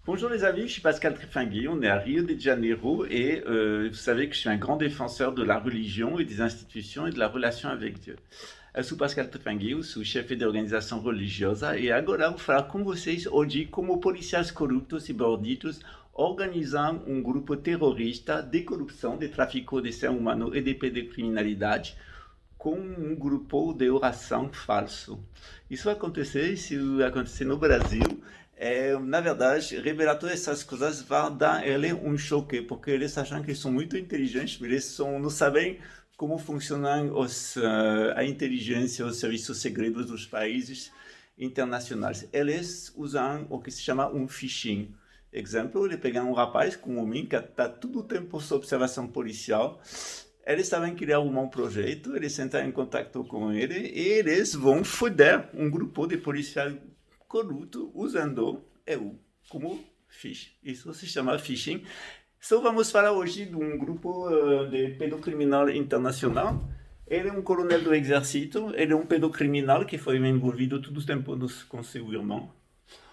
Bonjour les amis, je suis Pascal Trifingui, on est à Rio de Janeiro et vous savez que je suis un grand défenseur de la religion et des institutions et de la relation avec Dieu. Eu sou Pascal Trifingui, eu sou chefe de organização religiosa e agora vou falar com vocês hoje como policiais corruptos e bandidos organizam um grupo terrorista de corrupção, de tráfico de ser humano e de pedocriminalidade com um grupo de oração falso. Isso vai acontecer, se acontecer no Brasil, na verdade, revelar todas essas coisas vai dar a ele um choque, porque eles acham que são muito inteligentes, mas não sabem como funcionam a inteligência, os serviços segredos dos países internacionais. Eles usam o que se chama um phishing. Exemplo, ele pega um rapaz com um homem que está todo o tempo sob observação policial. Eles sabem que ele arrumou um projeto, eles entram em contato com ele e eles vão foder um grupo de policiais corruptos usando eu como fish. Isso se chama phishing. Só vamos falar hoje de um grupo de pedocriminal internacional. Ele é um coronel do exército, ele é um pedocriminal que foi envolvido todo o tempo com seu irmão.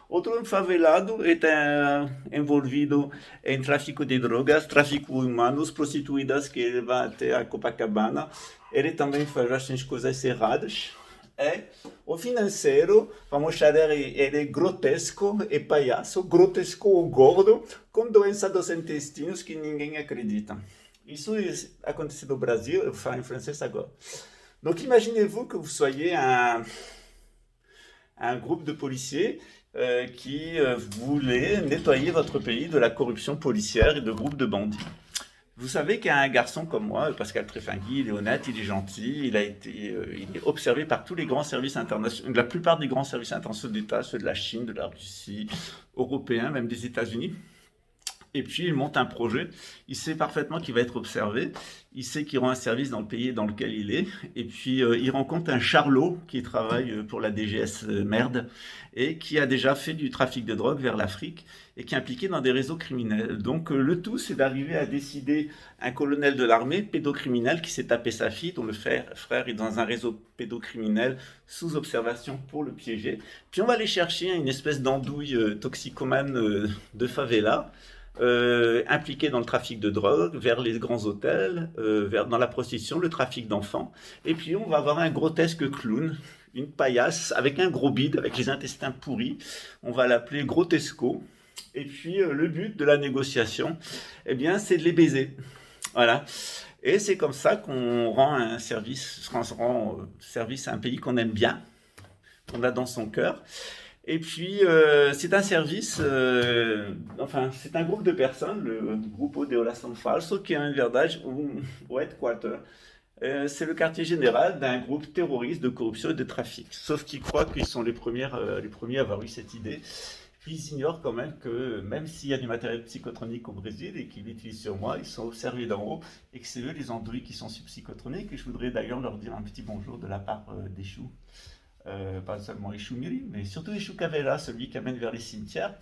Outro favelado está envolvido em tráfico de drogas, tráfico humanos, prostituídas que ele vai até a Copacabana. Ele também faz bastante coisas erradas. O financeiro, vamos chamar ele grotesco e palhaço, grotesco ou gordo, com doença dos intestinos que ninguém acredita. Isso acontece no Brasil, eu falo em francês agora. Donc imaginez-vous que vous soyez un groupe de policiers qui voulait nettoyer votre pays de la corruption policière et de groupes de bandits. Vous savez qu'un garçon comme moi, Pascal Trifingui, il est honnête, il est gentil, il est observé par tous les grands services internationaux, la plupart des grands services internationaux d'État, ceux de la Chine, de la Russie, européens, même des États-Unis. Et puis il monte un projet, il sait parfaitement qu'il va être observé, il sait qu'il rend un service dans le pays dans lequel il est, et puis il rencontre un charlot qui travaille pour la DGS merde, et qui a déjà fait du trafic de drogue vers l'Afrique, et qui est impliqué dans des réseaux criminels. Donc le tout, c'est d'arriver à décider un colonel de l'armée, pédocriminel, qui s'est tapé sa fille, dont le frère est dans un réseau pédocriminel sous observation pour le piéger. Puis on va aller chercher une espèce d'andouille toxicomane de favela, impliqués dans le trafic de drogue, vers les grands hôtels, dans la prostitution, le trafic d'enfants. Et puis on va avoir un grotesque clown, une paillasse avec un gros bide, avec les intestins pourris. On va l'appeler Grotesco. Et puis le but de la négociation, eh bien, c'est de les baiser. Voilà. Et c'est comme ça qu'on rend service à un pays qu'on aime bien, qu'on a dans son cœur. Et puis, c'est un service, c'est un groupe de personnes, le Grupo de Oração Falso, qui est en verdade au headquarter. C'est le quartier général d'un groupe terroriste de corruption et de trafic. Sauf qu'ils croient qu'ils sont les premiers à avoir eu cette idée. Ils ignorent quand même que même s'il y a du matériel psychotronique au Brésil et qu'ils l'utilisent sur moi, ils sont observés d'en haut et que c'est eux les andouilles qui sont sous psychotroniques. Et je voudrais d'ailleurs leur dire un petit bonjour de la part d'Echou. Pas seulement Echumiri, mais surtout Echu Cavela, celui qui amène vers les cimetières,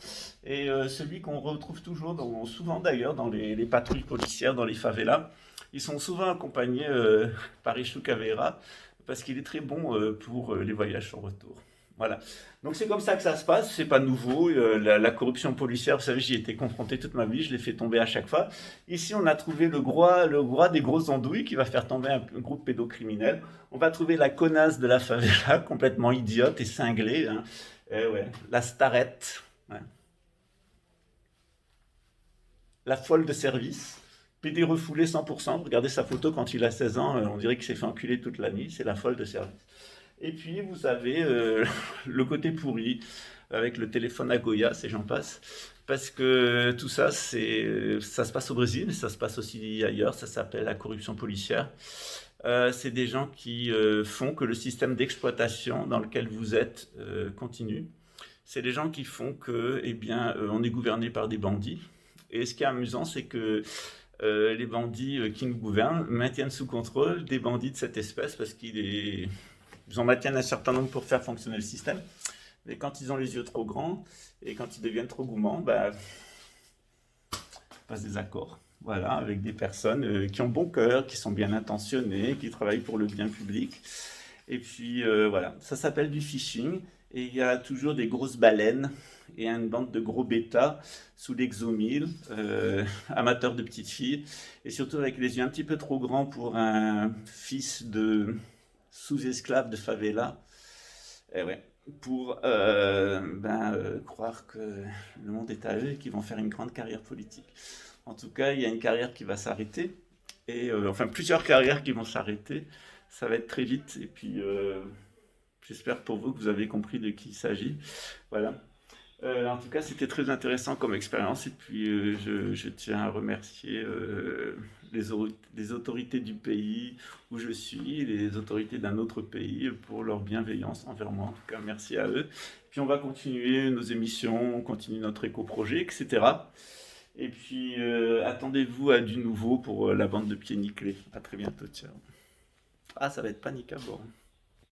et celui qu'on retrouve toujours, souvent d'ailleurs, dans les patrouilles policières, dans les favelas. Ils sont souvent accompagnés par Echu Cavela, parce qu'il est très bon pour les voyages sans retour. Voilà. Donc c'est comme ça que ça se passe, c'est pas nouveau. La corruption policière, vous savez, j'y ai été confronté toute ma vie, je l'ai fait tomber à chaque fois. Ici, on a trouvé le roi des grosses andouilles qui va faire tomber un groupe pédocriminel. On va trouver la connasse de la favela, complètement idiote et cinglée. Hein. Ouais, la starette. Ouais. La folle de service. PD refoulé 100%. Regardez sa photo quand il a 16 ans, on dirait qu'il s'est fait enculer toute la nuit. C'est la folle de service. Et puis, vous avez le côté pourri, avec le téléphone à Goya, et j'en passe. Parce que tout ça, ça se passe au Brésil, mais ça se passe aussi ailleurs. Ça s'appelle la corruption policière. C'est des gens qui font que le système d'exploitation dans lequel vous êtes continue. C'est des gens qui font que, on est gouverné par des bandits. Et ce qui est amusant, c'est que les bandits qui nous gouvernent maintiennent sous contrôle des bandits de cette espèce parce qu'ils en maintiennent un certain nombre pour faire fonctionner le système. Mais quand ils ont les yeux trop grands et quand ils deviennent trop gourmands, ils passent des accords. Voilà, avec des personnes qui ont bon cœur, qui sont bien intentionnées, qui travaillent pour le bien public. Et puis voilà, ça s'appelle du phishing. Et il y a toujours des grosses baleines et une bande de gros bêtas sous l'exomile, amateurs de petites filles, et surtout avec les yeux un petit peu trop grands pour un fils de sous-esclave de favela. Et ouais, pour croire que le monde est à eux et qu'ils vont faire une grande carrière politique. En tout cas, il y a une carrière qui va s'arrêter, et enfin plusieurs carrières qui vont s'arrêter. Ça va être très vite, et puis j'espère pour vous que vous avez compris de qui il s'agit. Voilà. En tout cas, c'était très intéressant comme expérience, et puis je tiens à remercier les autorités du pays où je suis, et les autorités d'un autre pays pour leur bienveillance envers moi. En tout cas, merci à eux. Puis on va continuer nos émissions, on continue notre éco-projet, etc. Et puis attendez-vous à du nouveau pour la bande de pieds nickelés. À très bientôt, ciao. Ah, ça va être panique à bord.